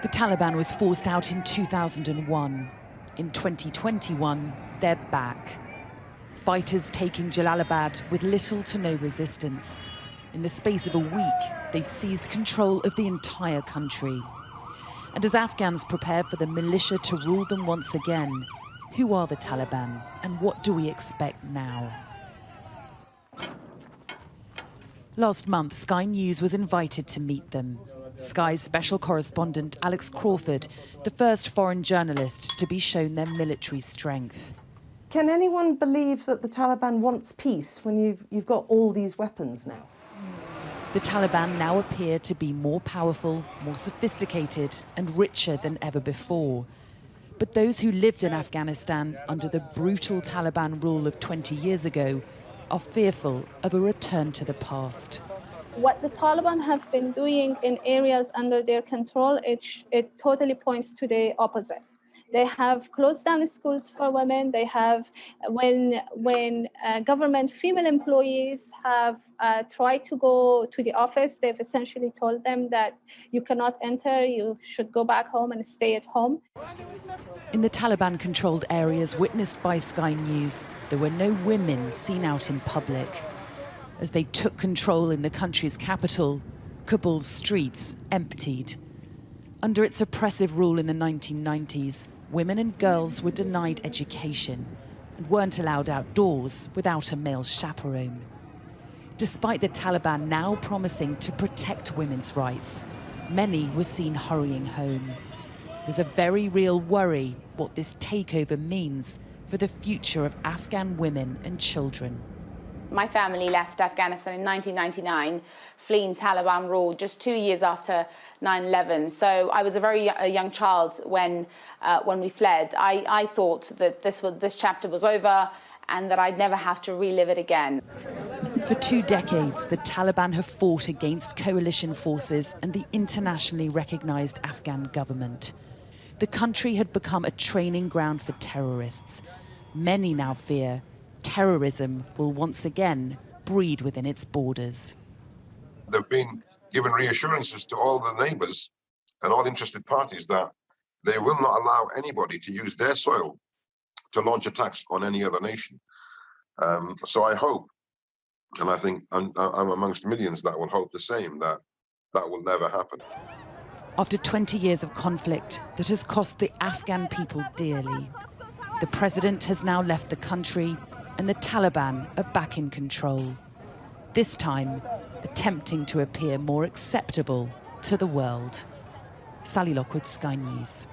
The Taliban was forced out in 2001. In 2021, they're back. Fighters taking Jalalabad with little to no resistance. In the space of a week, they've seized control of the entire country. And as Afghans prepare for the militia to rule them once again, who are the Taliban and what do we expect now? Last month, Sky News was invited to meet them. Sky's special correspondent Alex Crawford, the first foreign journalist to be shown their military strength. Can anyone believe that the Taliban wants peace when you've got all these weapons now? The Taliban now appear to be more powerful, more sophisticated and richer than ever before. But those who lived in Afghanistan under the brutal Taliban rule of 20 years ago are fearful of a return to the past. What the Taliban have been doing in areas under their control, it totally points to the opposite. They have closed down schools for women. They have, when government female employees have tried to go to the office, they've essentially told them that you cannot enter, you should go back home and stay at home. In the Taliban-controlled areas witnessed by Sky News, there were no women seen out in public. As they took control in the country's capital, Kabul's streets emptied. Under its oppressive rule in the 1990s, women and girls were denied education and weren't allowed outdoors without a male chaperone. Despite the Taliban now promising to protect women's rights, many were seen hurrying home. There's a very real worry what this takeover means for the future of Afghan women and children. My family left Afghanistan in 1999, fleeing Taliban rule just 2 years after 9/11. So I was a very young child when we fled. I thought that this chapter was over and that I'd never have to relive it again. For 2 decades, the Taliban have fought against coalition forces and the internationally recognized Afghan government. The country had become a training ground for terrorists. Many now fear terrorism will once again breed within its borders. They've been given reassurances to all the neighbours and all interested parties that they will not allow anybody to use their soil to launch attacks on any other nation. So I hope, and I think I'm amongst millions that will hope the same, that will never happen. After 20 years of conflict that has cost the Afghan people dearly, the president has now left the country and the Taliban are back in control. This time, attempting to appear more acceptable to the world. Sally Lockwood, Sky News.